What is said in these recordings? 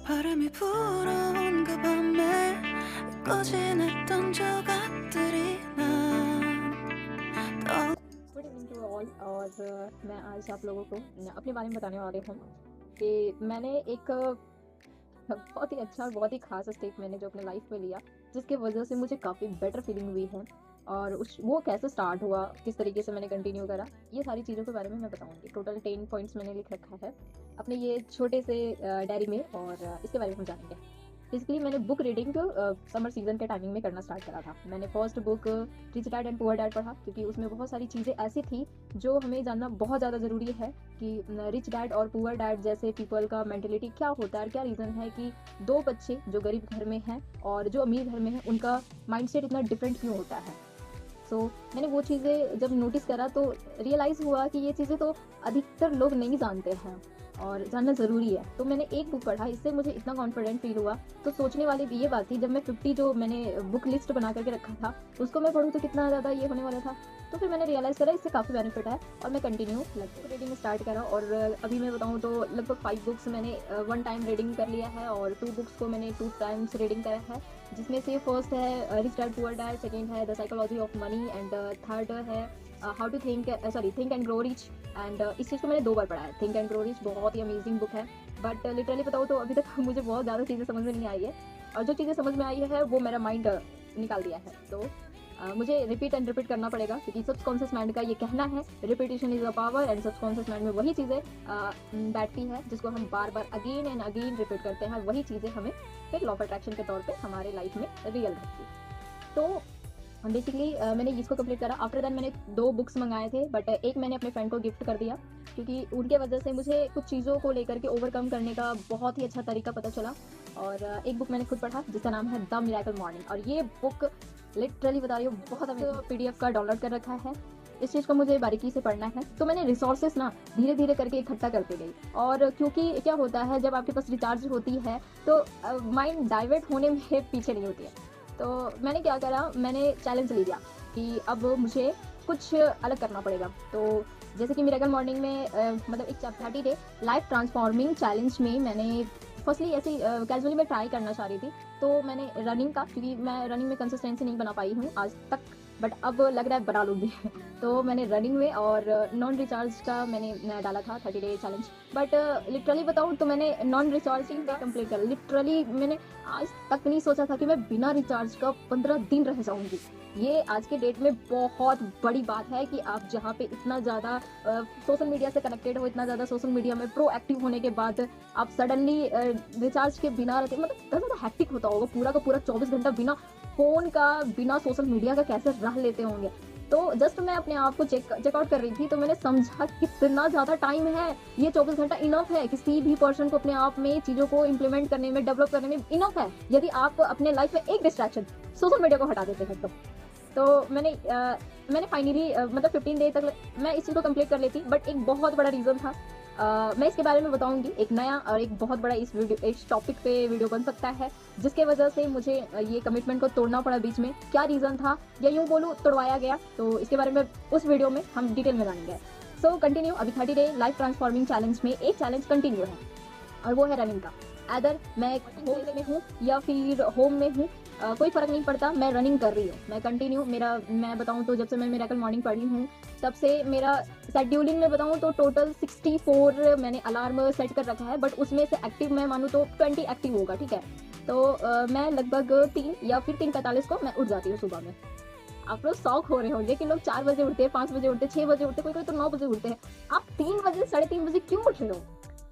바람이 불어온 그 밤에 꺼진했던 조각들이 난 good evening to all. और मैं आज आप लोगों को अपने बारे में बताने वाली हूँ कि मैंने एक बहुत ही अच्छा और बहुत ही खास स्टेप मैंने जो अपने लाइफ में लिया, जिसकी वजह से मुझे काफ़ी बेटर फीलिंग हुई है। और उस वो कैसे स्टार्ट हुआ, किस तरीके से मैंने कंटिन्यू करा, ये सारी चीज़ों के बारे में मैं बताऊंगी। टोटल 10 पॉइंट्स मैंने लिख रखा है अपने ये छोटे से डायरी में, और इसके बारे में हम जानेंगे। बेसिकली मैंने बुक रीडिंग समर सीजन के टाइमिंग में करना स्टार्ट करा था। मैंने first book rich dad and poor dad पढ़ा, क्योंकि उसमें बहुत सारी चीज़ें ऐसी थी जो हमें जानना बहुत ज़्यादा ज़रूरी है कि रिच डैड और पुअर डैड जैसे पीपल का मेंटेलिटी क्या होता है, क्या रीज़न है कि दो बच्चे जो गरीब घर में हैं और जो अमीर घर में हैं उनका माइंडसेट इतना डिफरेंट क्यों होता है। मैंने वो चीज़ें जब नोटिस करा तो रियलाइज़ हुआ कि ये चीज़ें तो अधिकतर लोग नहीं जानते हैं और जानना ज़रूरी है। तो मैंने एक बुक पढ़ा, इससे मुझे इतना कॉन्फिडेंट फील हुआ। तो सोचने वाली भी ये बात थी, जब मैं 50 जो मैंने बुक लिस्ट बना करके रखा था उसको मैं पढ़ूँ तो कितना ज़्यादा ये होने वाला था। तो फिर मैंने रियलाइज़ करा इससे काफ़ी बेनिफिट है, और मैं कंटिन्यू रीडिंग स्टार्ट करा। और अभी मैं बताऊँ तो लगभग 5 बुक्स मैंने 1 टाइम रीडिंग कर लिया है, और 2 बुक्स को मैंने 2 टाइम्स रीडिंग करा है। जिसमें से फर्स्ट है rich dad poor dad, second है the psychology of money, and third है how to think think and grow rich. And इस चीज़ को मैंने 2 बार पढ़ा है। थिंक एंड ग्रो रिच बहुत ही अमेजिंग बुक है, बट लिटरली बताऊँ तो अभी तक मुझे बहुत ज़्यादा चीज़ें समझ में नहीं आई है, और जो चीज़ें समझ में आई है वो मेरा माइंड निकाल दिया है। तो मुझे रिपीट एंड रिपीट करना पड़ेगा, क्योंकि सबकॉन्शियस माइंड का ये कहना है repetition is a power, and subconscious mind में वही चीज़ें बैठती है जिसको हम बार बार अगेन एंड अगेन रिपीट करते हैं, वही चीज़ें हमें फिर लॉ ऑफ अट्रैक्शन के तौर पे हमारे लाइफ में रियल रहती है। तो बेसिकली मैंने इसको कंप्लीट करा। आफ्टर दैट मैंने 2 बुक्स मंगाए थे, बट एक मैंने अपने फ्रेंड को गिफ्ट कर दिया, क्योंकि उनके वजह से मुझे कुछ चीज़ों को लेकर के ओवरकम करने का बहुत ही अच्छा तरीका पता चला। और एक बुक मैंने खुद पढ़ा जिसका नाम है द मिरेकल मॉर्निंग, और ये बुक लिटरली बता रही हूँ बहुत PDF का डाउनलोड कर रखा है। इस चीज़ को मुझे बारीकी से पढ़ना है, तो मैंने रिसोर्सेस ना धीरे धीरे करके इकट्ठा करते गई। और क्योंकि क्या होता है, जब आपके पास रिचार्ज होती है तो माइंड डाइवर्ट होने में पीछे नहीं होती है। तो मैंने क्या करा, मैंने चैलेंज ले लिया कि अब मुझे कुछ अलग करना पड़ेगा। तो जैसे कि मिरेकल मॉर्निंग में मतलब एक 30 डे लाइफ ट्रांसफॉर्मिंग चैलेंज में मैंने फर्स्टली ऐसे कैजुअली मैं ट्राई करना चाह रही थी, तो मैंने रनिंग का, क्योंकि मैं रनिंग में कंसिस्टेंसी नहीं बना पाई हूँ आज तक, बट अब लग रहा है बना लूँगी तो मैंने रनिंग में और नॉन रिचार्ज का मैंने डाला था 30 डे चैलेंज। बट लिटरली बताऊँ तो मैंने नॉन रिचार्जिंग का कंप्लीट कर लिटरली। मैंने आज तक नहीं सोचा था कि मैं बिना रिचार्ज का 15 दिन रह जाऊँगी। ये आज के डेट में बहुत बड़ी बात है कि आप जहाँ पे इतना ज़्यादा सोशल मीडिया से कनेक्टेड हो, इतना ज़्यादा सोशल मीडिया में प्रोएक्टिव होने के बाद आप सडनली रिचार्ज के बिना रहते, मतलब इतना ज़्यादा हैक्टिक होता होगा पूरा का पूरा 24 घंटा बिना फ़ोन का, बिना सोशल मीडिया का कैसे रह लेते होंगे। तो जस्ट मैं अपने आप को चेकआउट कर रही थी, तो मैंने समझा कितना ज़्यादा टाइम है, ये 24 घंटा इनफ है किसी भी पर्सन को अपने आप में चीज़ों को इम्प्लीमेंट करने में, डेवलप करने में इनफ है, यदि आप अपने लाइफ में एक डिस्ट्रैक्शन सोशल मीडिया को हटा देते हैं तो मैंने फाइनली मतलब 15 डे तक मैं इस चीज़ को कंप्लीट कर लेती। बट एक बहुत बड़ा रीज़न था, मैं इसके बारे में बताऊंगी। एक नया और एक बहुत बड़ा इस टॉपिक पे वीडियो बन सकता है, जिसके वजह से मुझे ये कमिटमेंट को तोड़ना पड़ा बीच में। क्या रीज़न था, या यूँ बोलूँ तोड़वाया गया, तो इसके बारे में उस वीडियो में हम डिटेल में जानेंगे। So continue. अभी 30 डे लाइफ ट्रांसफॉर्मिंग चैलेंज में एक चैलेंज कंटिन्यू है, और वो है रनिंग का। अदर मैं होम में हूँ या फिर होम में हूँ, कोई फ़र्क नहीं पड़ता, मैं रनिंग कर रही हूँ। मैं कंटिन्यू मैं बताऊँ तो जब से मैं मिरेकल मॉर्निंग पढ़ी हूँ तब से मेरा शेड्यूलिंग में बताऊँ तो टोटल 64 मैंने अलार्म सेट कर रखा है, बट उसमें से एक्टिव मैं मानूँ तो 20 एक्टिव होगा, ठीक है। तो मैं लगभग 3 या फिर 3:45 को मैं उठ जाती हूँ सुबह में। आप लोग शौक हो रहे होंगे कि लोग 4 बजे उठते हैं, 5 बजे उठते हैं, 6 बजे उठते हैं, कोई तो 9 बजे उठते हैं। आप 3 बजे 3:30 बजे क्यों उठ रहे हो?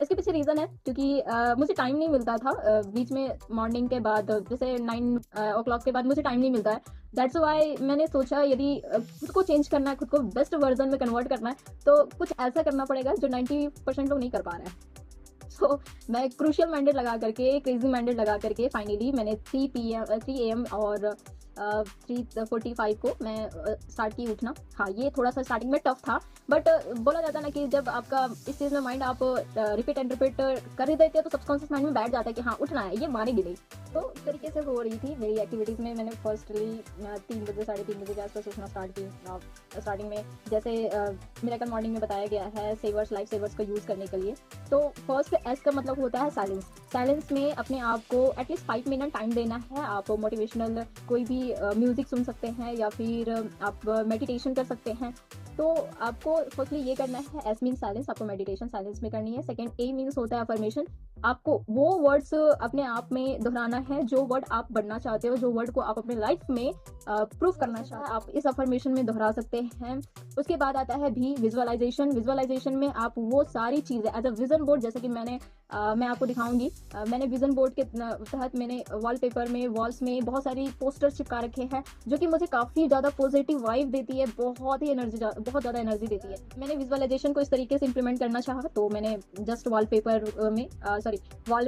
इसके पीछे रीज़न है, क्योंकि मुझे टाइम नहीं मिलता था बीच में मॉर्निंग के बाद, जैसे 9 o'clock के बाद मुझे टाइम नहीं मिलता है। दैट्स वाई मैंने सोचा यदि खुद को चेंज करना है, खुद को बेस्ट वर्जन में कन्वर्ट करना है, तो कुछ ऐसा करना पड़ेगा जो 90% लोग नहीं कर पा रहे हैं। सो मैं क्रूशियल माइंडेड लगा करके, क्रेजी माइंडेड लगा करके फाइनली मैंने 3 AM और 3:45 को मैं स्टार्ट की उठना। हाँ, ये थोड़ा सा स्टार्टिंग में टफ था, बट बोला जाता है ना कि जब आपका इस चीज़ में माइंड आप रिपीट एंड रिपीट कर ही देते हैं तो सबकॉन्शियस माइंड में बैठ जाता है कि हाँ उठना है, ये मानेगी नहीं। तो इस तरीके से हो रही थी मेरी एक्टिविटीज़ में। मैंने फर्स्टली 3 बजे 3:30 बजे के आसपास उठना स्टार्ट की। स्टार्टिंग में जैसे मिरेकल मॉर्निंग में बताया गया है सेवर्स, लाइफ सेवर्स का यूज़ करने के लिए। तो फर्स्ट एस का मतलब होता है साइलेंस। साइलेंस में अपने आप को एटलीस्ट 5 मिनट टाइम देना है। आप मोटिवेशनल कोई भी म्यूज़िक सुन सकते हैं या फिर आप मेडिटेशन कर सकते हैं। तो आपको फर्स्टली ये करना है, एस मीन साइलेंस, आपको मेडिटेशन साइलेंस में करनी है। सेकंड ए मीन्स होता है अफर्मेशन। आपको वो वर्ड्स अपने आप में दोहराना है जो वर्ड आप बनना चाहते हो, जो वर्ड को आप अपने लाइफ में प्रूफ करना चाहते हो, आप इस अफर्मेशन में दोहरा सकते हैं। उसके बाद आता है भी विजुअलाइजेशन। विजुअलाइजेशन में आप वो सारी चीज़ें एज अ विजन बोर्ड, जैसे कि मैं आपको दिखाऊंगी। मैंने विजन बोर्ड के तहत मैंने वॉलपेपर में, वॉल्स में बहुत सारी पोस्टर्स चिपका रखे हैं जो कि मुझे काफ़ी ज़्यादा पॉजिटिव वाइब देती है, बहुत ज़्यादा एनर्जी देती है। मैंने विजुअलाइजेशन को इस तरीके से इंप्लीमेंट करना चाहा तो मैंने जस्ट वॉल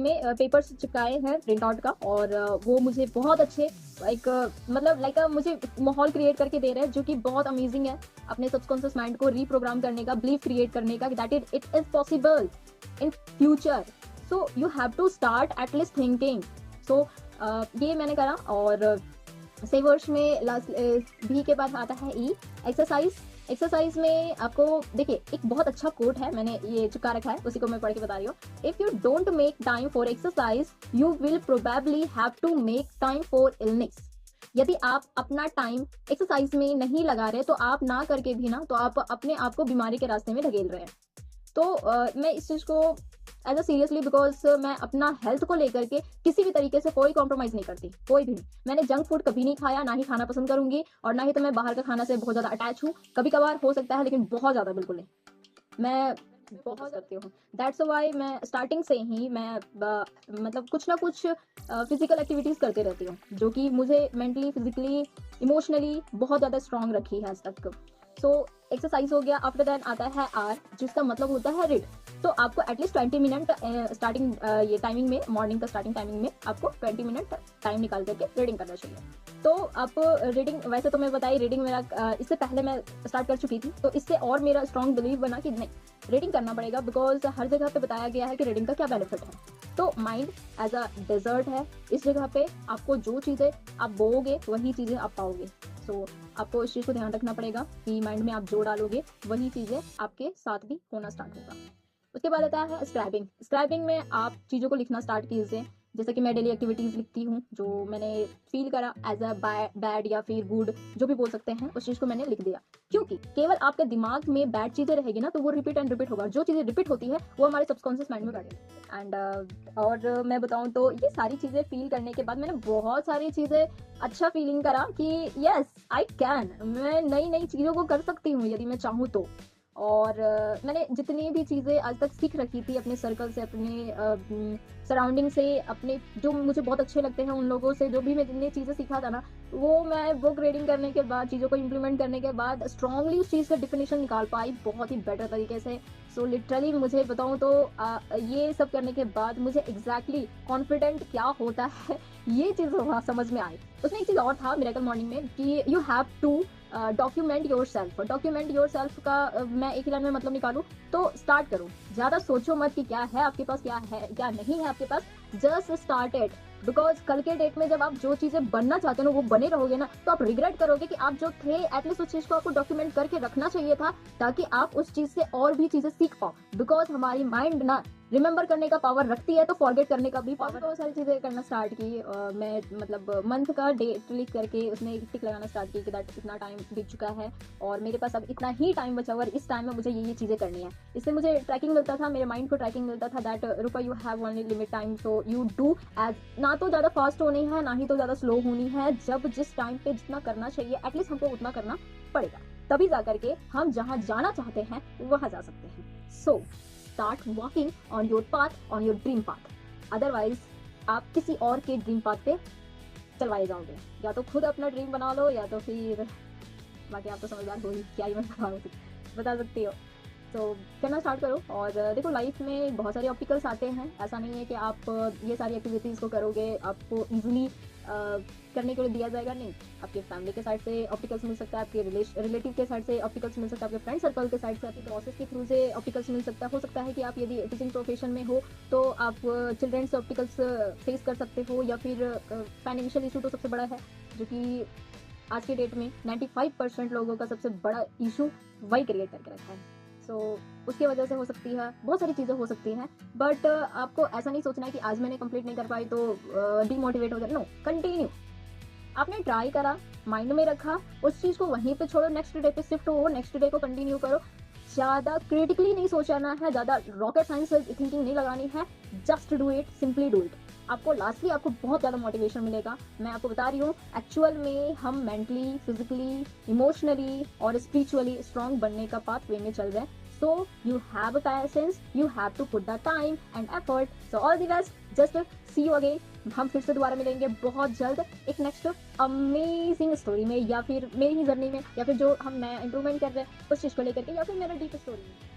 में पेपर्स चिपकाए हैं प्रिंट आउट का, और वो मुझे बहुत अच्छे एक मतलब लाइक मुझे माहौल क्रिएट करके दे रहे हैं जो कि बहुत अमेजिंग है अपने सबकॉन्शियस माइंड को रीप्रोग्राम करने का, बिलीफ क्रिएट करने का that it is possible in future. So you have to start at least thinking. So ये मैंने करा। और सेवर्स में लास्ट भी के बाद आता है ई, एक्सरसाइज। एक्सरसाइज में आपको देखिए एक बहुत अच्छा कोट है, मैंने ये चिपका रखा है, उसी को मैं पढ़ के बता रही हूँ। If you don't make time for exercise you will probably have to make time for illness. यदि आप अपना टाइम एक्सरसाइज में नहीं लगा रहे तो आप ना करके भी ना तो आप अपने आप को बीमारी के रास्ते में ढकेल रहे हैं। तो मैं इस चीज़ को एज अ सीरियसली, बिकॉज मैं अपना हेल्थ को लेकर के किसी भी तरीके से कोई कॉम्प्रोमाइज़ नहीं करती, कोई भी नहीं। मैंने जंक फूड कभी नहीं खाया, ना ही खाना पसंद करूंगी, और ना ही तो मैं बाहर का खाना से बहुत ज़्यादा अटैच हूँ। कभी कभार हो सकता है लेकिन बहुत ज़्यादा बिल्कुल नहीं। मैं बहुत करती हूँ। दैट्स वाई मैं स्टार्टिंग से ही मैं मतलब कुछ ना कुछ फिजिकल एक्टिविटीज़ करते रहती हूँ जो कि मुझे मेंटली, फिजिकली, इमोशनली बहुत ज़्यादा स्ट्रांग रखी है आज तक। सो एक्सरसाइज हो गया। आफ्टर दैट आता है आर, जिसका मतलब होता है रीड। तो आपको एटलीस्ट 20 मिनट स्टार्टिंग ये टाइमिंग में, मॉर्निंग का स्टार्टिंग टाइमिंग में आपको 20 मिनट टाइम निकाल करके रीडिंग करना चाहिए। तो आप रीडिंग, वैसे तो मैं बताई रीडिंग मेरा इससे पहले मैं स्टार्ट कर चुकी थी, तो इससे और मेरा स्ट्रॉन्ग बिलीव बना कि नहीं रीडिंग करना पड़ेगा, बिकॉज हर जगह पे बताया गया है कि रीडिंग का क्या बेनिफिट है। तो माइंड एज अ डेजर्ट है, इस जगह पे आपको जो चीज़ें आप बोओगे वही चीज़ें आप पाओगे। सो आपको इस चीज़ को ध्यान रखना पड़ेगा कि माइंड में आप जो डालोगे वही चीज़ें आपके साथ भी होना स्टार्ट होगा। उसके बाद आता है स्क्रैबिंग। स्क्रैबिंग में आप चीज़ों को लिखना स्टार्ट कीजिए, जैसे कि मैं डेली एक्टिविटीज़ लिखती हूँ जो मैंने फील करा एज अ बैड या फिर गुड, जो भी बोल सकते हैं, उस चीज़ को मैंने लिख दिया। क्योंकि केवल आपके दिमाग में बैड चीज़ें रहेगी ना तो वो रिपीट एंड रिपीट होगा। जो चीज़ें रिपीट होती है वो हमारे सबकॉन्शियस माइंड में बैठेगी। एंड और मैं बताऊँ तो ये सारी चीज़ें फील करने के बाद मैंने बहुत सारी चीज़ें अच्छा फीलिंग करा कि यस आई कैन, मैं नई नई चीज़ों को कर सकती हूँ यदि मैं चाहूँ तो। और मैंने जितनी भी चीज़ें आज तक सीख रखी थी अपने सर्कल से, अपने सराउंडिंग से, अपने जो मुझे बहुत अच्छे लगते हैं उन लोगों से, जो भी मैं जितनी चीज़ें सीखा था ना, वो मैं बुक रीडिंग करने के बाद, चीज़ों को इम्प्लीमेंट करने के बाद स्ट्रांगली उस चीज़ का डिफिनेशन निकाल पाई बहुत ही बेटर तरीके से। सो लिटरली मुझे बताऊँ तो ये सब करने के बाद मुझे एग्जैक्टली कॉन्फिडेंट क्या होता है ये चीज़ वहाँ समझ में आई। उसमें एक चीज़ और था मिरेकल मॉर्निंग में कि you have to document yourself. Document yourself का मैं एक ही लाइन में मतलब निकालूं तो स्टार्ट करो, ज़्यादा सोचो मत कि क्या है आपके पास, क्या है क्या नहीं है आपके पास, जस्ट स्टार्ट इट। बिकॉज कल के डेट में जब आप जो चीज़ें बनना चाहते हो ना वो बने रहोगे ना तो आप रिग्रेट करोगे कि आप जो थे, एटलीस्ट उस चीज़ को आपको डॉक्यूमेंट करके रखना चाहिए था ताकि आप उस चीज़ से और भी चीज़ें सीख पाओ। बिकॉज हमारी माइंड ना रिमेंबर करने का पावर रखती है तो फॉरगेट करने का भी पावर। बहुत सारी चीज़ें करना स्टार्ट की। मैं मतलब मंथ का डेट लिख करके उसमें एक टिक लगाना स्टार्ट की कि दैट इतना टाइम बीत चुका है और मेरे पास अब इतना ही टाइम बचा हुआ है, इस टाइम में मुझे ये चीज़ें करनी है। इससे मुझे ट्रैकिंग मिलता था, मेरे माइंड को ट्रैकिंग मिलता था that Rupa you have only limit time, so you do age, ना तो ज़्यादा फास्ट होनी है ना ही तो ज़्यादा स्लो होनी है। जब जिस टाइम पे जितना करना चाहिए एटलीस्ट हमको उतना करना पड़ेगा, तभी जा करके हम जहाँ जाना चाहते हैं वहाँ जा सकते हैं। सो start walking on your path, on your dream path. Otherwise आप किसी और के ड्रीम पाथ पे चलवाए जाओगे। या तो खुद अपना ड्रीम बना लो या तो फिर बाकी आप तो समझदार हो ही, क्या ही मैं बता सकती हो। तो करना स्टार्ट करो। और देखो लाइफ में बहुत सारे ऑब्स्टिकल्स आते हैं, ऐसा नहीं है कि आप ये सारी एक्टिविटीज़ को करोगे आपको ईजिली करने के लिए दिया जाएगा, नहीं। आपके फैमिली के साइड से ऑब्स्टिकल्स मिल सकता है, आपके रिलेटिव के साइड से ऑब्स्टिकल्स मिल सकता है, आपके फ्रेंड सर्कल के साइड से, आपकी प्रोसेस के थ्रू से ऑब्स्टिकल्स मिल सकता है। हो सकता है कि आप यदि टीचिंग प्रोफेशन में हो तो आप चिल्ड्रेन से ऑब्स्टिकल्स फेस कर सकते हो, या फिर फाइनेंशियल इशू तो सबसे बड़ा है, जो कि आज के डेट में 95% लोगों का सबसे बड़ा इशू वही क्रिएट करके रखा है। सो उसकी वजह से हो सकती है, बहुत सारी चीज़ें हो सकती हैं, बट आपको ऐसा नहीं सोचना है कि आज मैंने कंप्लीट नहीं कर पाई तो डिमोटिवेट हो जाए। No, continue. आपने ट्राई करा, माइंड में रखा, उस चीज़ को वहीं पे छोड़ो, नेक्स्ट डे पे शिफ्ट हो, नेक्स्ट डे को कंटिन्यू करो। ज़्यादा क्रिटिकली नहीं सोचना है, ज़्यादा रॉकेट साइंस थिंकिंग नहीं लगानी है, just do it, simply do it. आपको लास्टली आपको बहुत ज़्यादा मोटिवेशन मिलेगा। मैं आपको बता रही हूँ, एक्चुअल में हम मेंटली, फिजिकली, इमोशनली और स्पिरिचुअली स्ट्रांग बनने का पाथ वे में चल रहे हैं। So you have a patience, you have to put the time and effort. So all the best, just see you again. हम फिर से दोबारा मिलेंगे बहुत जल्द एक नेक्स्ट अमेजिंग स्टोरी में, या फिर मेरी ही जर्नी में, या फिर जो हम नया इम्प्रूवमेंट कर रहे हैं उस चीज़ को लेकर के, या फिर मेरा डीप स्टोरी में।